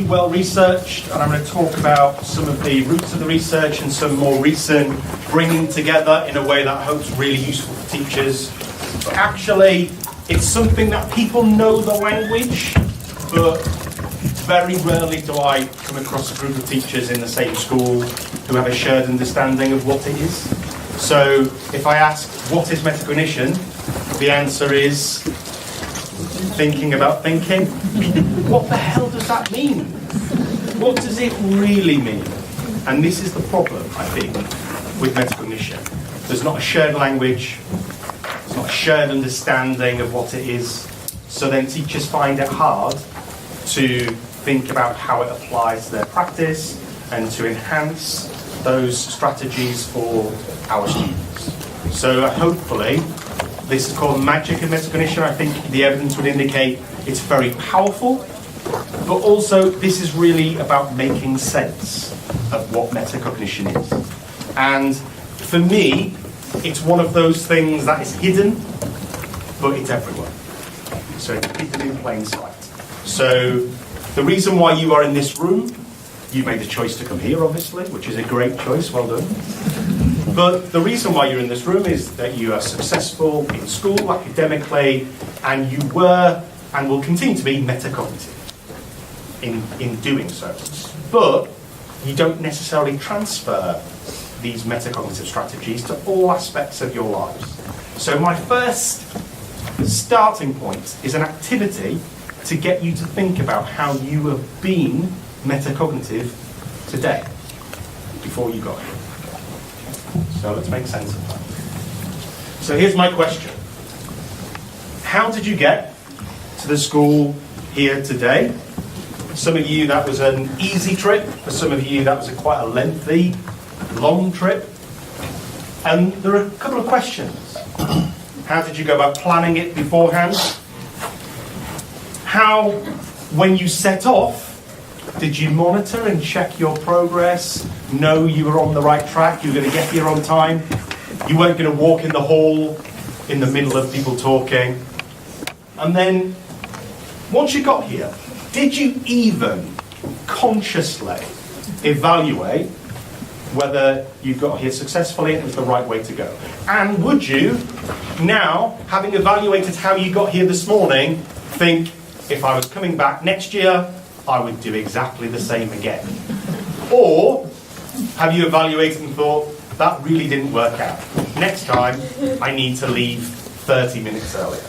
well researched, and I'm going to talk about some of the roots of the research and some more recent bringing together in a way that I hope is really useful for teachers. But actually, it's something that people know the language, but very rarely do I come across a group of teachers in the same school who have a shared understanding of what it is. So if I ask, what is metacognition? The answer is thinking about thinking. What the hell does that mean? What does it really mean? And this is the problem, I think, with metacognition. There's not a shared language, there's not a shared understanding of what it is, so then teachers find it hard to think about how it applies to their practice and to enhance those strategies for our students. So hopefully, this is called magic of metacognition. I think the evidence would indicate it's very powerful, but also this is really about making sense of what metacognition is. And for me, it's one of those things that is hidden, but it's everywhere. So it's hidden in plain sight. So the reason why you are in this room, you made the choice to come here, obviously, which is a great choice, well done. But the reason why you're in this room is that you are successful in school, academically, and you were and will continue to be metacognitive in doing so. But you don't necessarily transfer these metacognitive strategies to all aspects of your lives. So my first starting point is an activity to get you to think about how you have been metacognitive today, before you got here. So let's make sense of that. So here's my question. How did you get to the school here today? For some of you that was an easy trip. For some of you that was quite a lengthy, long trip. And there are a couple of questions. How did you go about planning it beforehand? How, when you set off, did you monitor and check your progress? Know you were on the right track? You were going to get here on time? You weren't going to walk in the hall in the middle of people talking? And then, once you got here, did you even consciously evaluate whether you got here successfully and it was the right way to go? And would you, now, having evaluated how you got here this morning, think, if I was coming back next year, I would do exactly the same again? Or have you evaluated and thought, that really didn't work out. Next time, I need to leave 30 minutes earlier.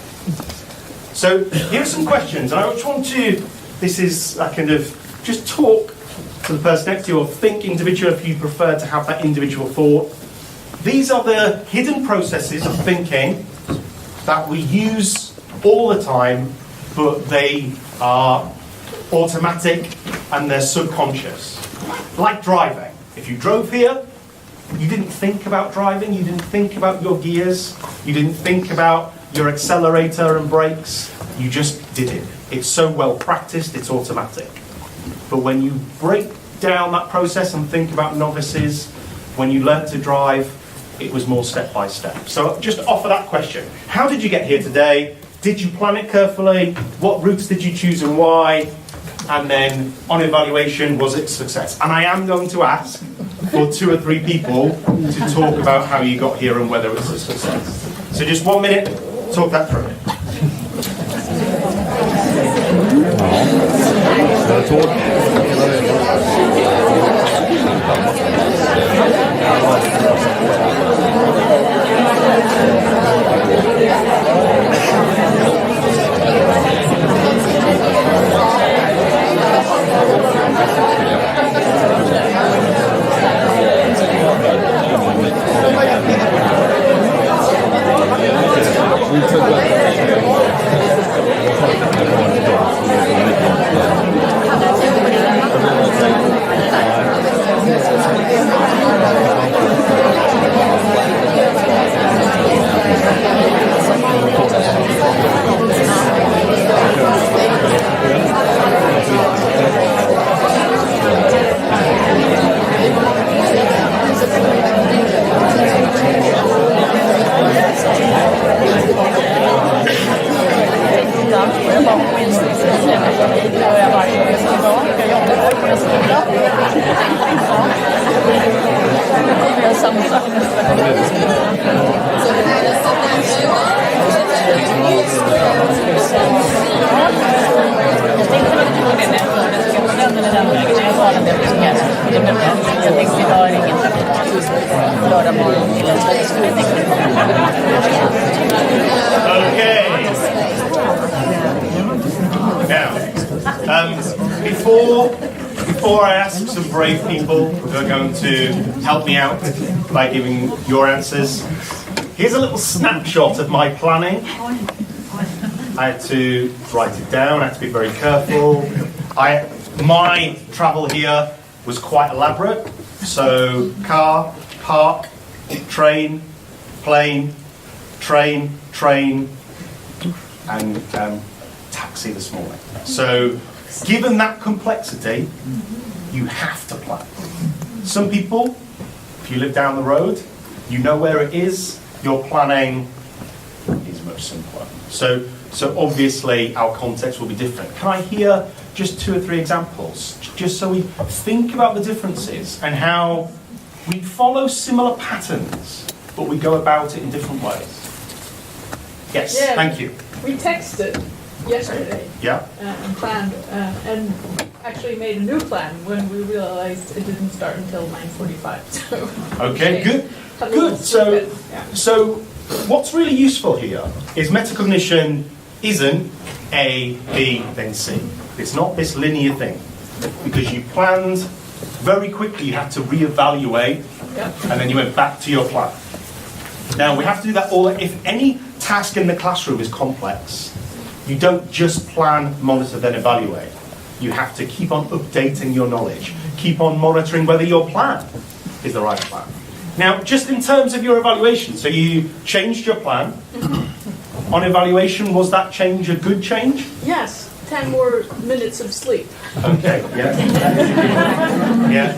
So here are some questions. And I just want to, this is a kind of, just talk to the person next to you or think individual if you prefer to have that individual thought. These are the hidden processes of thinking that we use all the time, but they are automatic and they're subconscious. Like driving. If you drove here, you didn't think about driving, you didn't think about your gears, you didn't think about your accelerator and brakes, you just did it. It's so well practiced, it's automatic. But when you break down that process and think about novices, when you learnt to drive, it was more step by step. So just offer that question. How did you get here today? Did you plan it carefully? What routes did you choose and why? And then, on evaluation, was it success? And I am going to ask for 2 or 3 people to talk about how you got here and whether it's a success. So just 1 minute, talk that through. down. Before I ask some brave people who are going to help me out by giving your answers, here's a little snapshot of my planning. I had to write it down, I had to be very careful. My travel here was quite elaborate. So car, park, train, plane, train, and taxi this morning. So given that complexity, you have to plan. Some people, if you live down the road, you know where it is, your planning is much simpler. So obviously our context will be different. Can I hear just 2 or 3 examples, just so we think about the differences and how we follow similar patterns, but we go about it in different ways? Yes, yeah, thank you. We texted yesterday and planned and actually made a new plan when we realized it didn't start until 9:45. So okay, good. So what's really useful here is metacognition isn't A, B, then C. It's not this linear thing, because you planned very quickly. You had to reevaluate, and then you went back to your plan. Now we have to do that all. If any task in the classroom is complex, you don't just plan, monitor, then evaluate. You have to keep on updating your knowledge, keep on monitoring whether your plan is the right plan. Now, just in terms of your evaluation, so you changed your plan. On evaluation, was that change a good change? Yes, 10 more minutes of sleep. Okay, yeah. Yeah.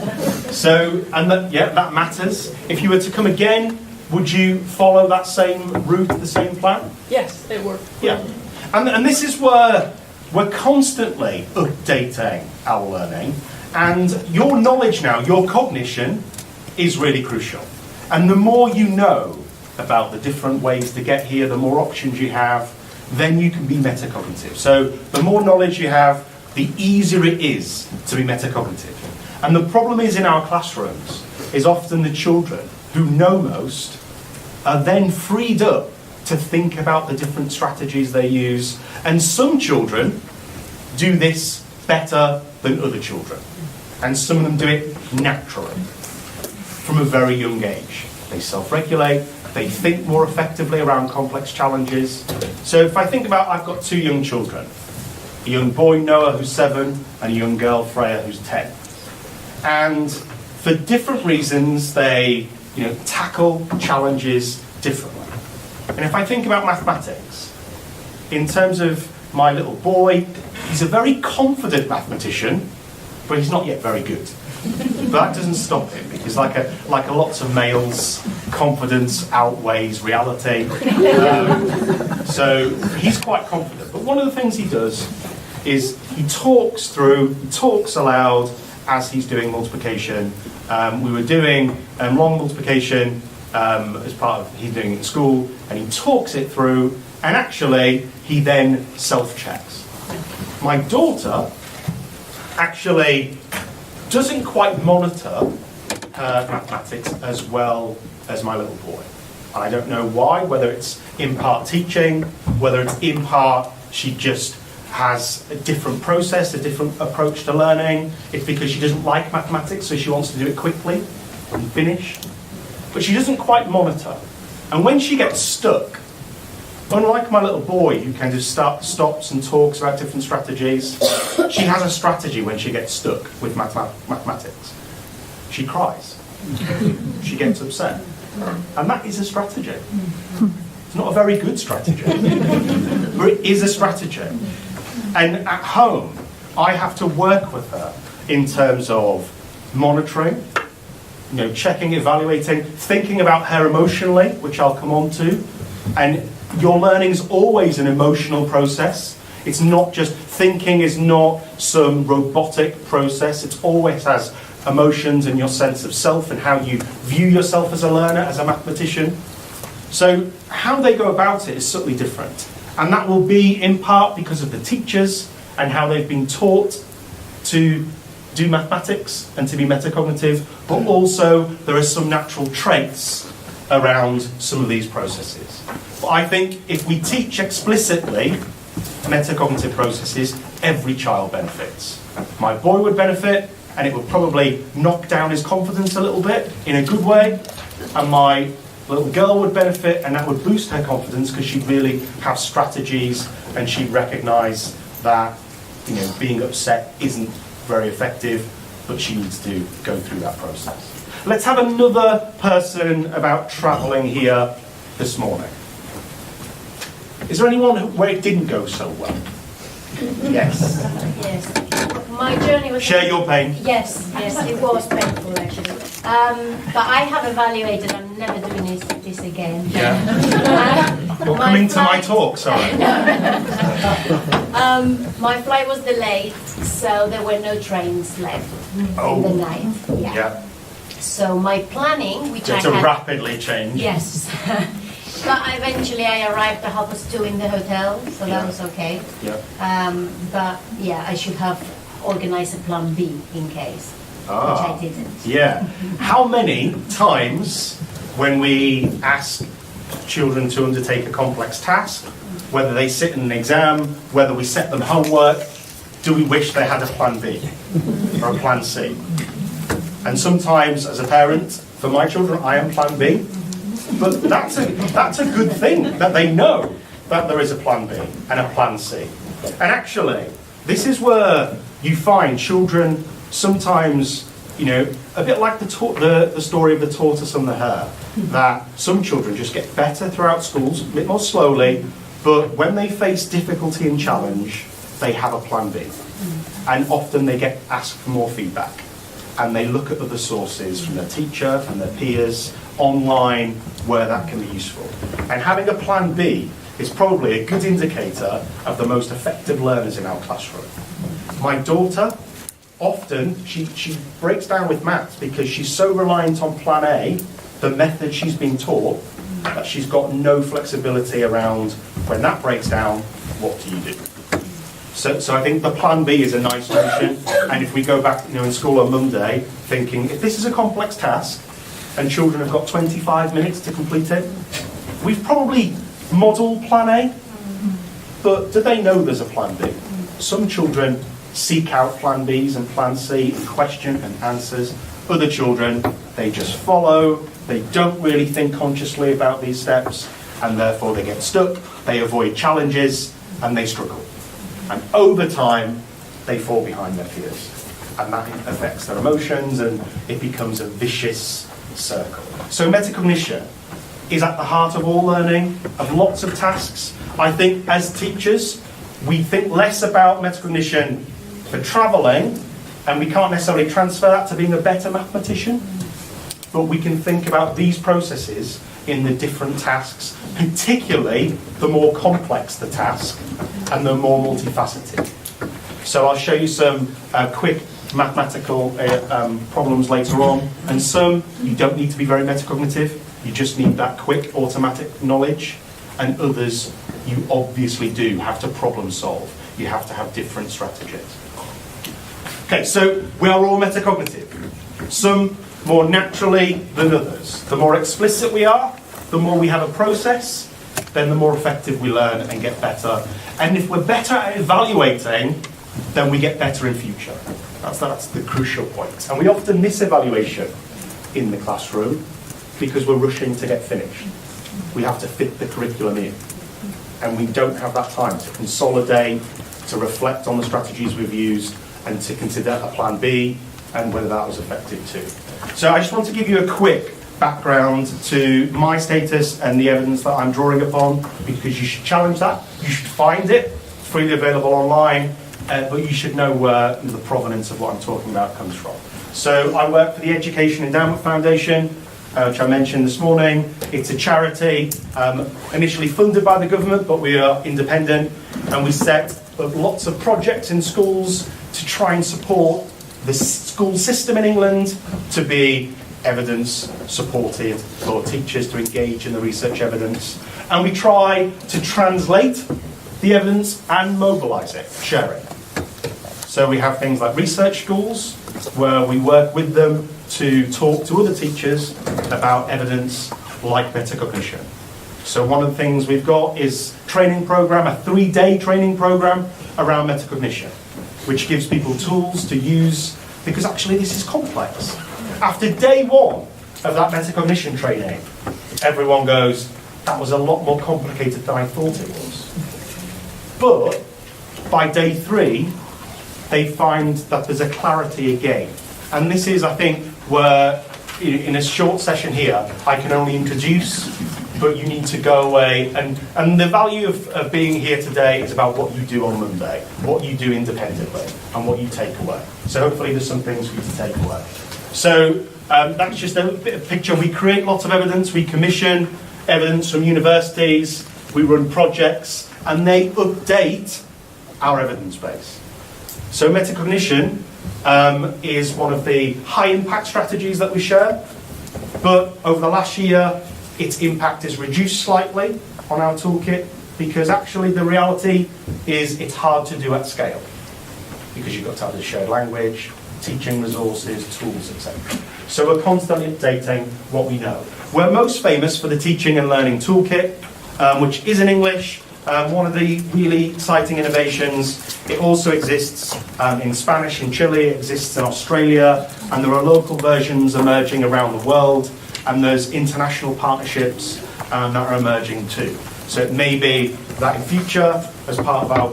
So, and that matters. If you were to come again, would you follow that same route, the same plan? Yes, it worked. Yeah. And this is where we're constantly updating our learning, and your knowledge now, your cognition, is really crucial. And the more you know about the different ways to get here, the more options you have, then you can be metacognitive. So the more knowledge you have, the easier it is to be metacognitive. And the problem is in our classrooms is often the children who know most are then freed up to think about the different strategies they use. And some children do this better than other children. And some of them do it naturally from a very young age. They self-regulate, they think more effectively around complex challenges. So if I think about, I've got 2 young children, a young boy, Noah, who's 7, and a young girl, Freya, who's 10. And for different reasons, they tackle challenges differently. And if I think about mathematics, in terms of my little boy, he's a very confident mathematician, but he's not yet very good. But that doesn't stop him, because like a lots of males, confidence outweighs reality. So he's quite confident. But one of the things he does is he talks aloud as he's doing multiplication. We were doing long multiplication as part of he's doing it in school, and he talks it through, and actually he then self-checks. My daughter actually doesn't quite monitor her mathematics as well as my little boy. I don't know why, whether it's in part teaching, whether it's in part she just has a different process, a different approach to learning. It's because she doesn't like mathematics, so she wants to do it quickly and finish. But she doesn't quite monitor. And when she gets stuck, unlike my little boy who kind of stops and talks about different strategies, she has a strategy when she gets stuck with mathematics. She cries. She gets upset. And that is a strategy. It's not a very good strategy, but it is a strategy. And at home, I have to work with her in terms of monitoring, checking, evaluating, thinking about her emotionally, which I'll come on to. And your learning is always an emotional process. It's not just thinking is not some robotic process. It always has emotions and your sense of self and how you view yourself as a learner, as a mathematician. So how they go about it is subtly different. And that will be in part because of the teachers and how they've been taught to do mathematics and to be metacognitive, but also there are some natural traits around some of these processes. But I think if we teach explicitly metacognitive processes, every child benefits. My boy would benefit, and it would probably knock down his confidence a little bit in a good way, and my little girl would benefit, and that would boost her confidence because she'd really have strategies, and she'd recognise that, you know, being upset isn't very effective, but she needs to go through that process. Let's have another person about travelling here this morning. Is there anyone where it didn't go so well? Yes. Yes. My journey was... Share your pain. Yes, it was painful actually. But I have evaluated, I'm never doing this again. Yeah. Well, come into my talk, sorry. My flight was delayed, so there were no trains left in the night. Yeah. So my planning, which I It's a had... rapidly change. Yes. But eventually I arrived at 2:30 in the hotel, so that was okay. Yeah. But yeah, I should have organised a plan B in case, which I didn't. Yeah. How many times when we ask children to undertake a complex task, whether they sit in an exam, whether we set them homework, do we wish they had a plan B or a plan C? And sometimes as a parent, for my children, I am plan B. But that's a good thing, that they know that there is a plan B and a plan C. And actually, this is where you find children sometimes, you know, a bit like the story of the tortoise and the hare, that some children just get better throughout schools, a bit more slowly, but when they face difficulty and challenge, they have a plan B. And often they get asked for more feedback. And they look at other sources from their teacher, from their peers, online, where that can be useful. And having a plan B is probably a good indicator of the most effective learners in our classroom. My daughter, often, she breaks down with maths because she's so reliant on plan A, the method she's been taught, that she's got no flexibility around when that breaks down, what do you do? So I think the plan B is a nice notion, and if we go back, you know, in school on Monday, thinking if this is a complex task and children have got 25 minutes to complete it, we've probably modelled plan A, but do they know there's a plan B? Some children seek out plan Bs and plan C and question and answers. Other children, they just follow, they don't really think consciously about these steps, and therefore they get stuck, they avoid challenges, and they struggle. And over time, they fall behind their peers. And that affects their emotions, and it becomes a vicious circle. So metacognition is at the heart of all learning, of lots of tasks. I think as teachers, we think less about metacognition for travelling, and we can't necessarily transfer that to being a better mathematician, but we can think about these processes in the different tasks, particularly the more complex the task and the more multifaceted. So I'll show you some quick mathematical problems later on, and some you don't need to be very metacognitive, you just need that quick automatic knowledge, and others you obviously do have to problem solve. You have to have different strategies. Okay, so we are all metacognitive. Some more naturally than others. The more explicit we are, the more we have a process, then the more effective we learn and get better. And if we're better at evaluating, then we get better in future. That's the crucial point. And we often miss evaluation in the classroom because we're rushing to get finished. We have to fit the curriculum in. And we don't have that time to consolidate, to reflect on the strategies we've used, and to consider a plan B and whether that was effective too. So I just want to give you a quick background to my status and the evidence that I'm drawing upon, because you should challenge that. You should find it, freely available online, but you should know where the provenance of what I'm talking about comes from. So I work for the Education Endowment Foundation, which I mentioned this morning. It's a charity, initially funded by the government, but we are independent, and we set up lots of projects in schools to try and support the school system in England to be evidence supported, for teachers to engage in the research evidence. And we try to translate the evidence and mobilise it, share it. So we have things like research schools, where we work with them to talk to other teachers about evidence like metacognition. So one of the things we've got is training program, a 3-day training program, around metacognition, which gives people tools to use, because actually this is complex. After day one of that metacognition training, everyone goes, that was a lot more complicated than I thought it was. But by day 3, they find that there's a clarity again. And this is, I think, where in a short session here, I can only introduce, but you need to go away. And the value of being here today is about what you do on Monday, what you do independently, and what you take away. So hopefully there's some things for you to take away. So that's just a bit of picture. We create lots of evidence. We commission evidence from universities. We run projects, and they update our evidence base. So metacognition is one of the high impact strategies that we share, but over the last year its impact is reduced slightly on our toolkit, because actually the reality is it's hard to do at scale, because you've got to have the shared language, teaching resources, tools, etc. So we're constantly updating what we know. We're most famous for the Teaching and Learning Toolkit, which is in English. One of the really exciting innovations. It also exists in Spanish in Chile, it exists in Australia, and there are local versions emerging around the world, and there's international partnerships that are emerging too. So it may be that in future, as part of our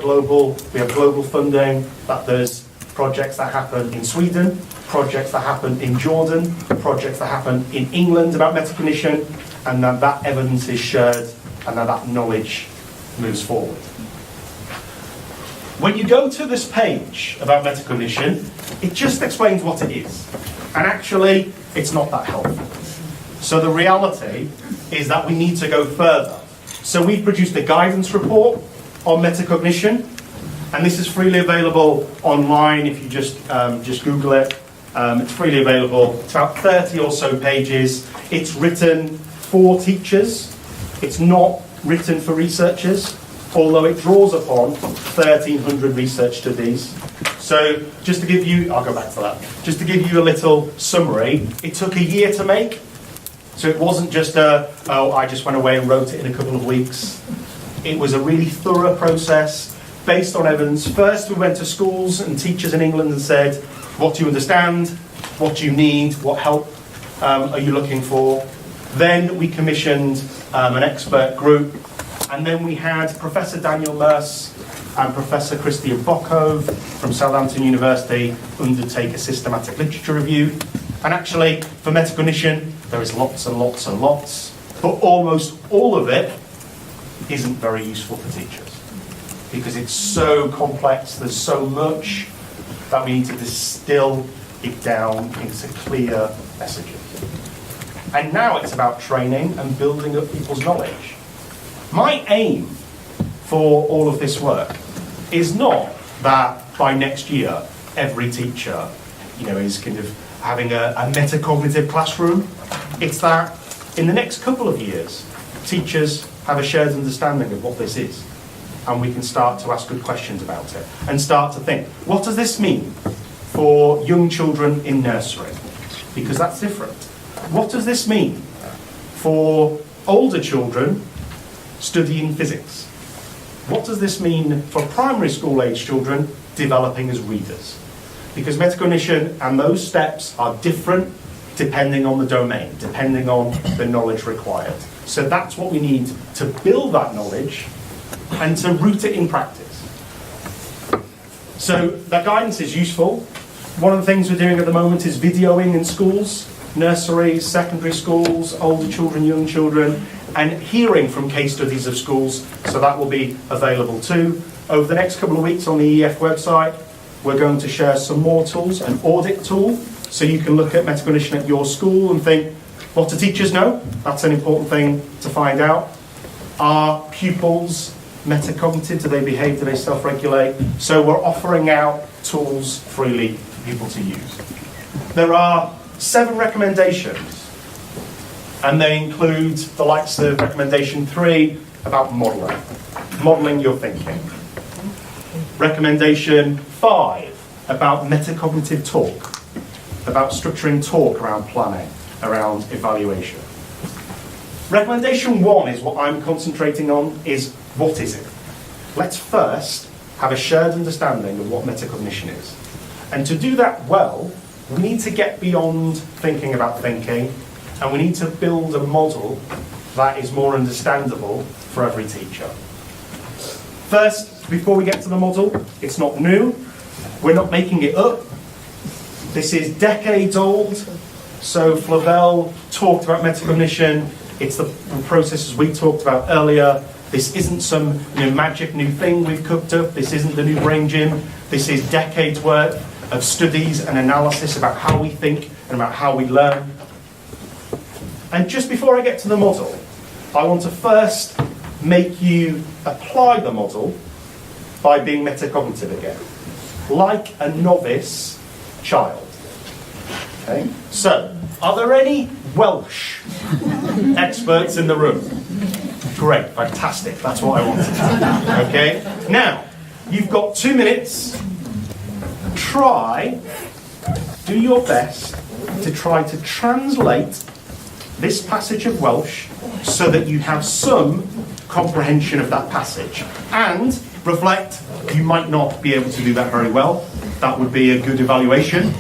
we have global funding, that there's projects that happen in Sweden, projects that happen in Jordan, projects that happen in England about metacognition, and that evidence is shared, and that knowledge moves forward. When you go to this page about metacognition, it just explains what it is. And actually, it's not that helpful. So the reality is that we need to go further. So we've produced a guidance report on metacognition, and this is freely available online if you just Google it. It's freely available. It's about 30 or so pages. It's written for teachers. It's not written for researchers, although it draws upon 1,300 research studies. So just to give you, I'll go back to that, just to give you a little summary, it took a year to make. So it wasn't just I just went away and wrote it in a couple of weeks. It was a really thorough process based on evidence. First, we went to schools and teachers in England and said, what do you understand? What do you need? What help are you looking for? Then we commissioned an expert group, and then we had Professor Daniel Merce and Professor Christian Bockhoff from Southampton University undertake a systematic literature review. And actually, for metacognition, there is lots and lots and lots, but almost all of it isn't very useful for teachers, because it's so complex, there's so much that we need to distill it down into clear messages. And now it's about training and building up people's knowledge. My aim for all of this work is not that by next year every teacher, is kind of having a metacognitive classroom. It's that in the next couple of years, teachers have a shared understanding of what this is, and we can start to ask good questions about it and start to think, what does this mean for young children in nursery? Because that's different. What does this mean for older children studying physics? What does this mean for primary school age children developing as readers? Because metacognition and those steps are different depending on the domain, depending on the knowledge required. So that's what we need to build that knowledge and to root it in practice. So that guidance is useful. One of the things we're doing at the moment is videoing in schools, nurseries, secondary schools, older children, young children, and hearing from case studies of schools, so that will be available too. Over the next couple of weeks on the EEF website, we're going to share some more tools, an audit tool, so you can look at metacognition at your school and think, what do teachers know? That's an important thing to find out. Are pupils metacognitive? Do they behave? Do they self-regulate? So we're offering out tools freely for people to use. There are 7 recommendations, and they include the likes of recommendation 3 about modelling your thinking. Recommendation 5 about metacognitive talk, about structuring talk around planning, around evaluation. Recommendation 1 is what I'm concentrating on, is what is it? Let's first have a shared understanding of what metacognition is. And to do that well, we need to get beyond thinking about thinking, and we need to build a model that is more understandable for every teacher. First, before we get to the model, it's not new. We're not making it up. This is decades old. So Flavel talked about metacognition. It's the processes we talked about earlier. This isn't some magic new thing we've cooked up. This isn't the new brain gym. This is decades worth of studies and analysis about how we think and about how we learn. And just before I get to the model, I want to first make you apply the model by being metacognitive again, like a novice child. Okay? So, are there any Welsh experts in the room? Great, fantastic, that's what I wanted. Okay? Now, you've got 2 minutes. Do your best to try to translate this passage of Welsh so that you have some comprehension of that passage. And reflect, you might not be able to do that very well. That would be a good evaluation.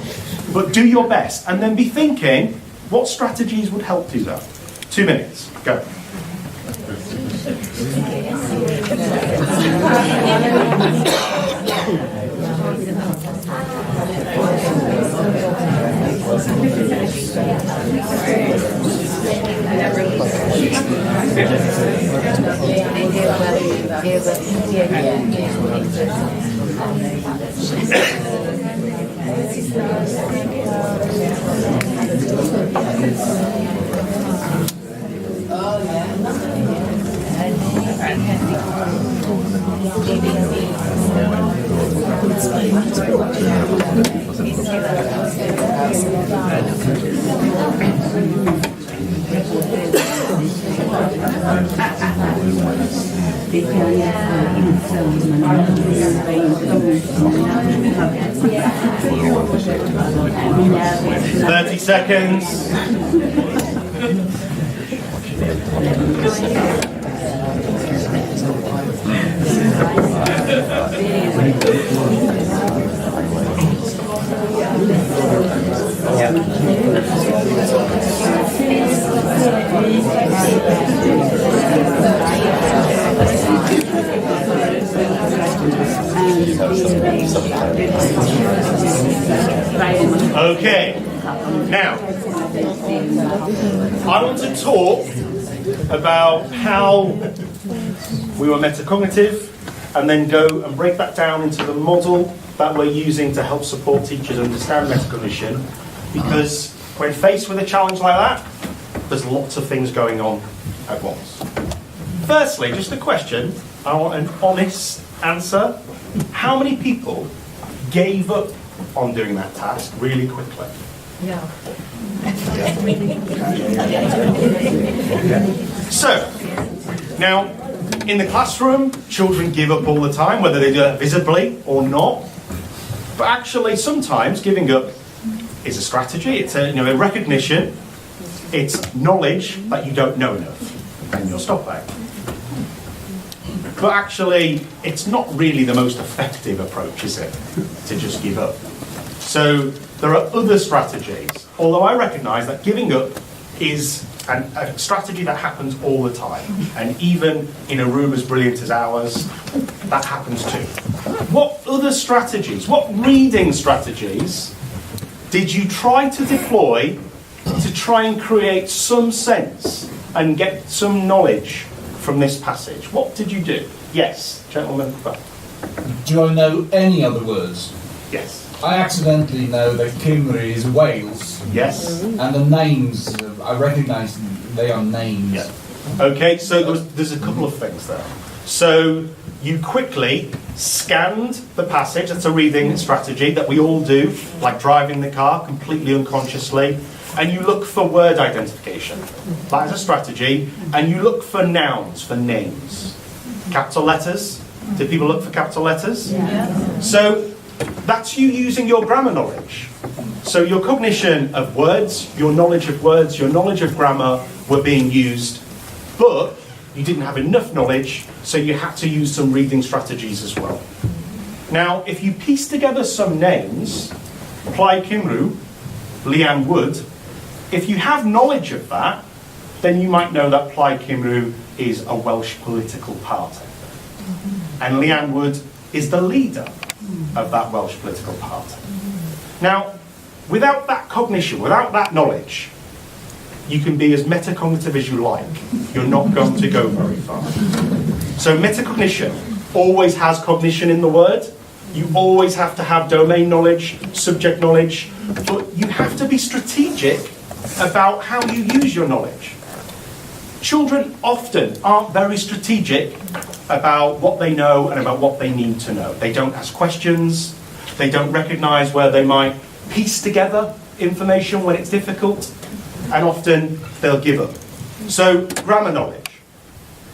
But do your best, and then be thinking, what strategies would help do that? 2 minutes, go. 30 seconds. Okay, now, I want to talk about how we were metacognitive and then go and break that down into the model that we're using to help support teachers understand metacognition, because when faced with a challenge like that, there's lots of things going on at once. Firstly, just a question, I want an honest answer. How many people gave up on doing that task really quickly? Yeah. So, now, in the classroom, children give up all the time, whether they do it visibly or not. But actually, sometimes giving up is a strategy. It's a recognition. It's knowledge that you don't know enough, and you're stopping. But actually, it's not really the most effective approach, is it, to just give up? So there are other strategies, although I recognise that giving up is a strategy that happens all the time, and even in a room as brilliant as ours, that happens too. What other strategies, what reading strategies did you try to deploy to try and create some sense and get some knowledge from this passage? What did you do? Yes, gentlemen. Do I know any other words? Yes. I accidentally know that Cymru is Wales. Yes. And the names, I recognise they are names. Yeah. Okay, so there's a couple of things there. So you quickly scanned the passage. That's a reading strategy that we all do, like driving the car completely unconsciously. And you look for word identification. That is a strategy. And you look for nouns, for names. Capital letters. Do people look for capital letters? Yeah. So that's you using your grammar knowledge. So your cognition of words, your knowledge of words, your knowledge of grammar were being used, but you didn't have enough knowledge, so you had to use some reading strategies as well. Now, if you piece together some names, Plaid Cymru, Leanne Wood, if you have knowledge of that, then you might know that Plaid Cymru is a Welsh political party. And Leanne Wood is the leader of that Welsh political party. Now, without that cognition, without that knowledge, you can be as metacognitive as you like. You're not going to go very far. So metacognition always has cognition in the word. You always have to have domain knowledge, subject knowledge, but you have to be strategic about how you use your knowledge. Children often aren't very strategic about what they know and about what they need to know. They don't ask questions. They don't recognise where they might piece together information when it's difficult, and often they'll give up. So, grammar knowledge.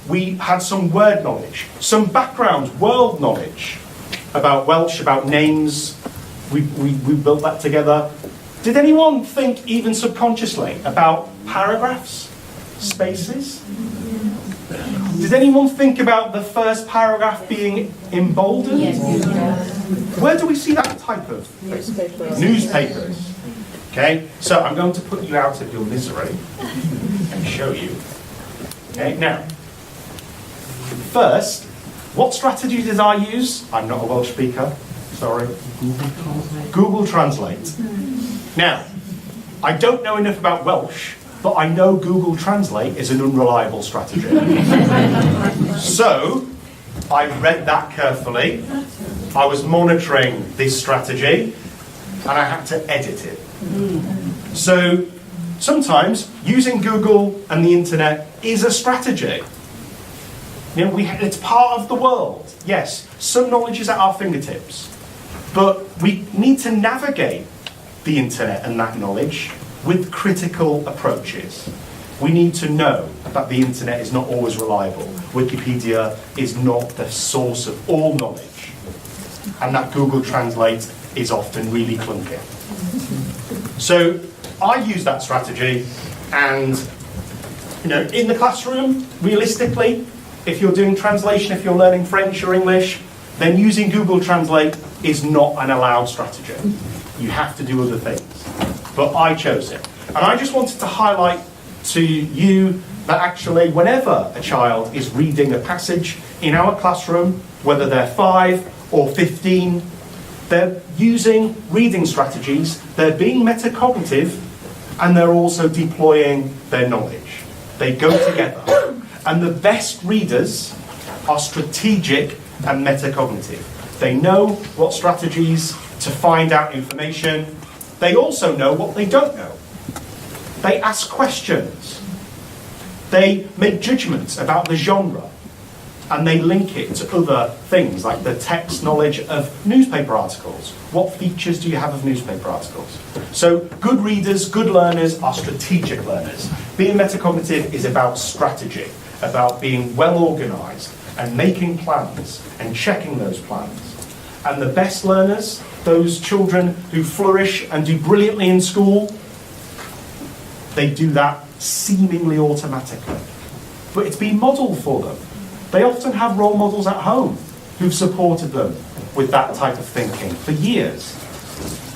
We had some word knowledge, some background, world knowledge about Welsh, about names. We built that together. Did anyone think, even subconsciously, about paragraphs, spaces? Did anyone think about the first paragraph being emboldened? Yes. Where do we see that type of thing? Newspapers. Okay, so I'm going to put you out of your misery and show you. Okay, now, first, what strategy did I use? I'm not a Welsh speaker, sorry. Google Translate. Now, I don't know enough about Welsh, but I know Google Translate is an unreliable strategy. So, I read that carefully. I was monitoring this strategy, and I had to edit it. So, sometimes using Google and the internet is a strategy. You know, it's part of the world. Yes, some knowledge is at our fingertips, but we need to navigate the internet and that knowledge with critical approaches. We need to know that the internet is not always reliable. Wikipedia is not the source of all knowledge, and that Google Translate is often really clunky. So I use that strategy, and in the classroom, realistically, if you're doing translation, if you're learning French or English, then using Google Translate is not an allowed strategy. You have to do other things. But I chose it. And I just wanted to highlight to you that actually whenever a child is reading a passage in our classroom, whether they're 5 or 15, they're using reading strategies, they're being metacognitive, and they're also deploying their knowledge. They go together. And the best readers are strategic and metacognitive. They know what strategies to find out information. They also know what they don't know. They ask questions. They make judgments about the genre. And they link it to other things, like the text knowledge of newspaper articles. What features do you have of newspaper articles? So good readers, good learners are strategic learners. Being metacognitive is about strategy, about being well organised and making plans and checking those plans. And the best learners, those children who flourish and do brilliantly in school, they do that seemingly automatically. But it's been modelled for them. They often have role models at home who've supported them with that type of thinking for years.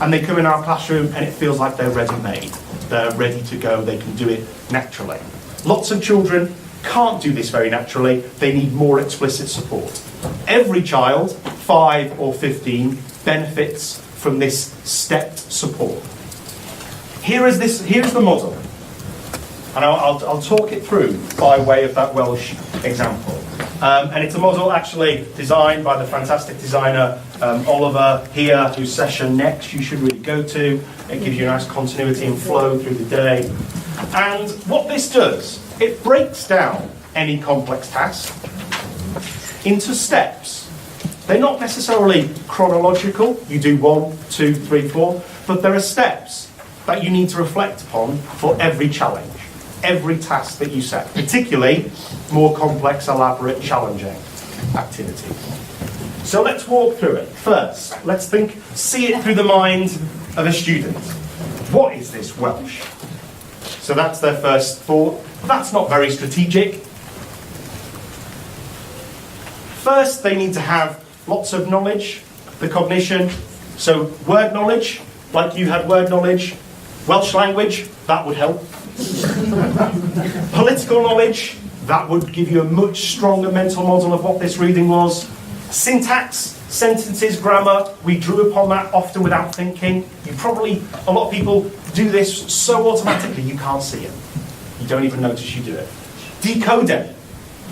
And they come in our classroom and it feels like they're ready-made. They're ready to go, they can do it naturally. Lots of children can't do this very naturally, they need more explicit support. Every child, 5 or 15, benefits from this stepped support. Here's the model. And I'll talk it through by way of that Welsh example. And it's a model actually designed by the fantastic designer Oliver here, whose session next you should really go to. It gives you a nice continuity and flow through the day. And what this does, it breaks down any complex task into steps. They're not necessarily chronological, you do 1, 2, 3, 4, but there are steps that you need to reflect upon for every challenge, every task that you set, particularly more complex, elaborate, challenging activities. So let's walk through it. First, let's see it through the mind of a student. What is this Welsh? So that's their first thought. That's not very strategic. First, they need to have lots of knowledge the cognition. So word knowledge, like you had word knowledge. Welsh language, that would help. Political knowledge, that would give you a much stronger mental model of what this reading was. Syntax, sentences, grammar, we drew upon that often without thinking. A lot of people do this so automatically you can't see it. You don't even notice you do it. Decoding,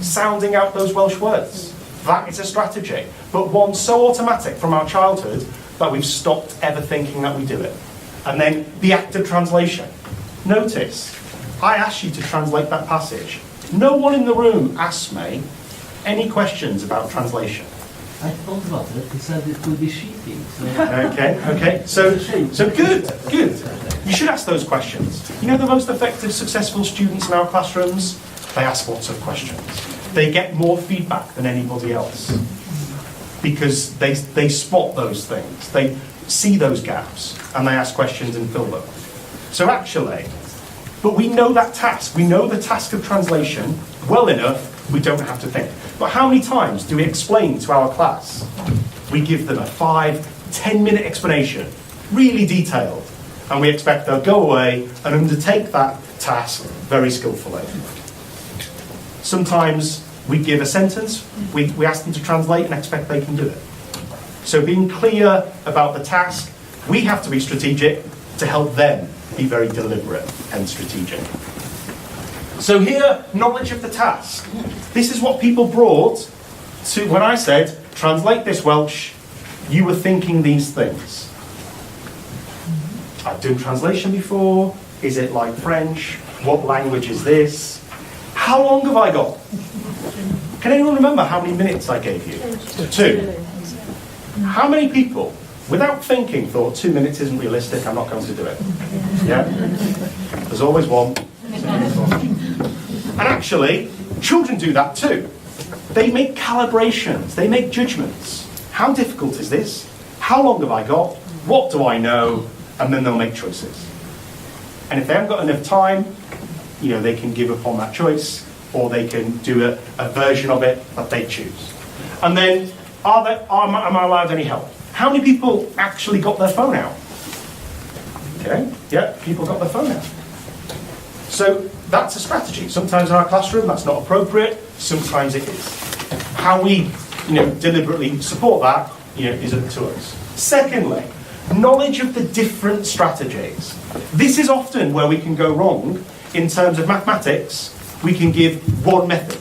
sounding out those Welsh words. That is a strategy, but one so automatic from our childhood that we've stopped ever thinking that we do it. And then the act of translation. Notice, I asked you to translate that passage. No one in the room asked me any questions about translation. I thought about it. He said it would be cheating. So. Okay. So good. You should ask those questions. You know the most effective, successful students in our classrooms? They ask lots of questions. They get more feedback than anybody else because they spot those things. They see those gaps and they ask questions and fill them. So actually, but we know that task. We know the task of translation well enough. We don't have to think. But how many times do we explain to our class? We give them a 5-10 minute explanation, really detailed, and we expect they'll go away and undertake that task very skillfully. Sometimes we give a sentence, we ask them to translate and expect they can do it. So being clear about the task, we have to be strategic to help them be very deliberate and strategic. So here, knowledge of the task. This is what people brought to when I said, translate this Welsh, you were thinking these things. I've done translation before. Is it like French? What language is this? How long have I got? Can anyone remember how many minutes I gave you? 2. How many people, without thinking, thought 2 minutes isn't realistic, I'm not going to do it? Yeah? There's always one. And actually, children do that too. They make calibrations, they make judgments. How difficult is this? How long have I got? What do I know? And then they'll make choices. And if they haven't got enough time, they can give up on that choice, or they can do a version of it that they choose. And then, am I allowed any help? How many people actually got their phone out? Okay, yeah, people got their phone out. So that's a strategy. Sometimes in our classroom that's not appropriate, sometimes it is. How we deliberately support that is up to us. Secondly, knowledge of the different strategies. This is often where we can go wrong. In terms of mathematics, we can give one method.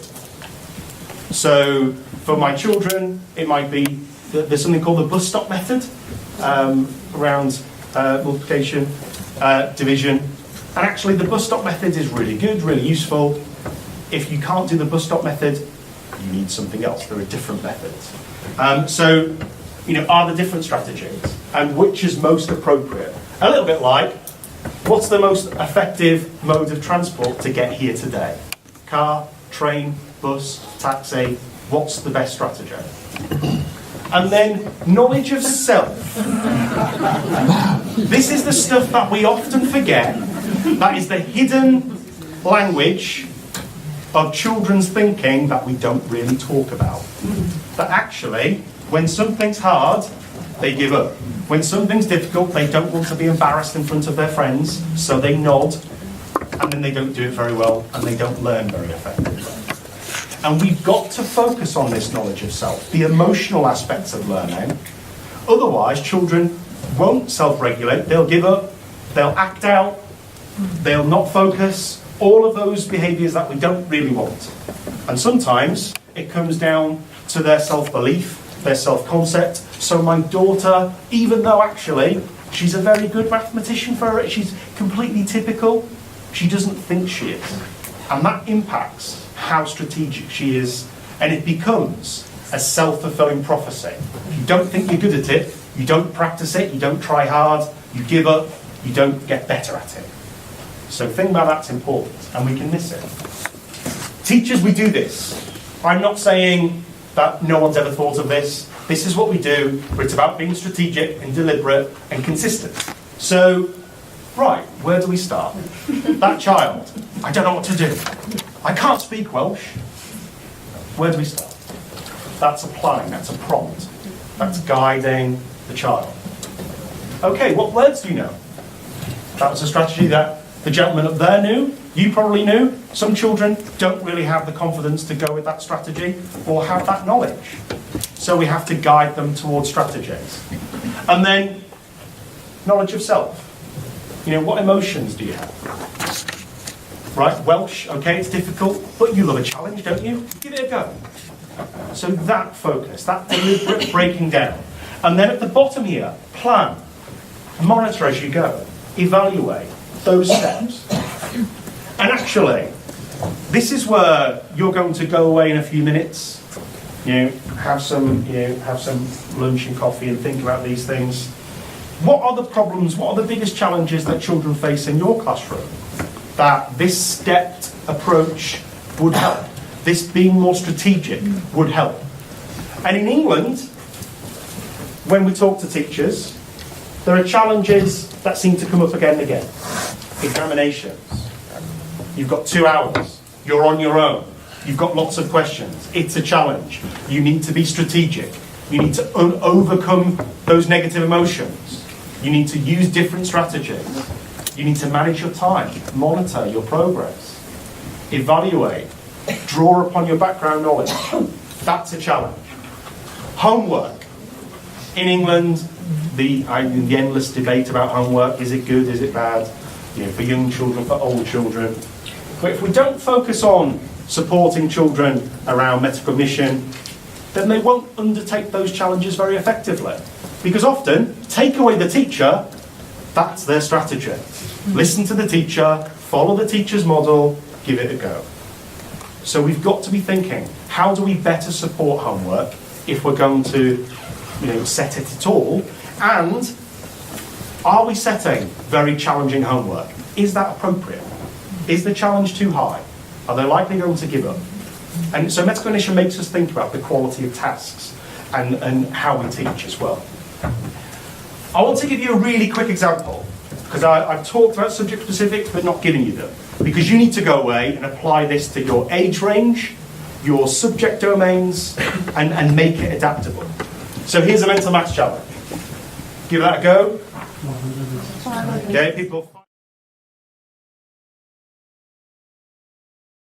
So for my children, it might be there's something called the bus stop method around multiplication, division. And actually the bus stop method is really good, really useful. If you can't do the bus stop method, you need something else. There are different methods. Are there different strategies? And which is most appropriate? A little bit like, what's the most effective mode of transport to get here today? Car, train, bus, taxi. What's the best strategy? And then knowledge of self. This is the stuff that we often forget. That is the hidden language of children's thinking that we don't really talk about. That actually, when something's hard, they give up. When something's difficult, they don't want to be embarrassed in front of their friends, so they nod, and then they don't do it very well, and they don't learn very effectively. And we've got to focus on this knowledge of self, the emotional aspects of learning. Otherwise, children won't self-regulate, they'll give up, they'll act out, they'll not focus, all of those behaviours that we don't really want. And sometimes it comes down to their self-belief, their self-concept. So my daughter, even though actually she's a very good mathematician for her, she's completely typical, she doesn't think she is. And that impacts how strategic she is, and it becomes a self-fulfilling prophecy. If you don't think you're good at it, you don't practice it, you don't try hard, you give up, you don't get better at it. So think about that's important, and we can miss it. Teachers, we do this. I'm not saying that no one's ever thought of this. This is what we do, but it's about being strategic and deliberate and consistent. So, right, where do we start? That child, I don't know what to do. I can't speak Welsh. Where do we start? That's a planning, that's a prompt. That's guiding the child. Okay, what words do you know? That was a strategy that the gentleman up there knew. You probably knew. Some children don't really have the confidence to go with that strategy or have that knowledge. So we have to guide them towards strategies. And then, knowledge of self. You know, what emotions do you have? Right, Welsh, okay, it's difficult, but you love a challenge, don't you? Give it a go. So that focus, that deliberate breaking down. And then at the bottom here, plan. Monitor as you go. Evaluate those steps. And actually, this is where you're going to go away in a few minutes. Have some lunch and coffee and think about these things. What are the problems, what are the biggest challenges that children face in your classroom that this stepped approach would help? This being more strategic would help. And in England, when we talk to teachers, there are challenges that seem to come up again and again. Examinations. You've got 2 hours. You're on your own. You've got lots of questions. It's a challenge. You need to be strategic. You need to overcome those negative emotions. You need to use different strategies. You need to manage your time, monitor your progress, evaluate, draw upon your background knowledge. That's a challenge. Homework. In England, the endless debate about homework, is it good, is it bad, for young children, for old children. But if we don't focus on supporting children around metacognition, then they won't undertake those challenges very effectively. Because often, take away the teacher, that's their strategy. Listen to the teacher, follow the teacher's model, give it a go. So we've got to be thinking, how do we better support homework if we're going to set it at all? And are we setting very challenging homework? Is that appropriate? Is the challenge too high? Are they likely going to give up? And so metacognition makes us think about the quality of tasks and how we teach as well. I want to give you a really quick example, because I've talked about subject specifics but not giving you them, because you need to go away and apply this to your age range, your subject domains, and make it adaptable. So here's a mental maths challenge. Give that a go. Okay, people.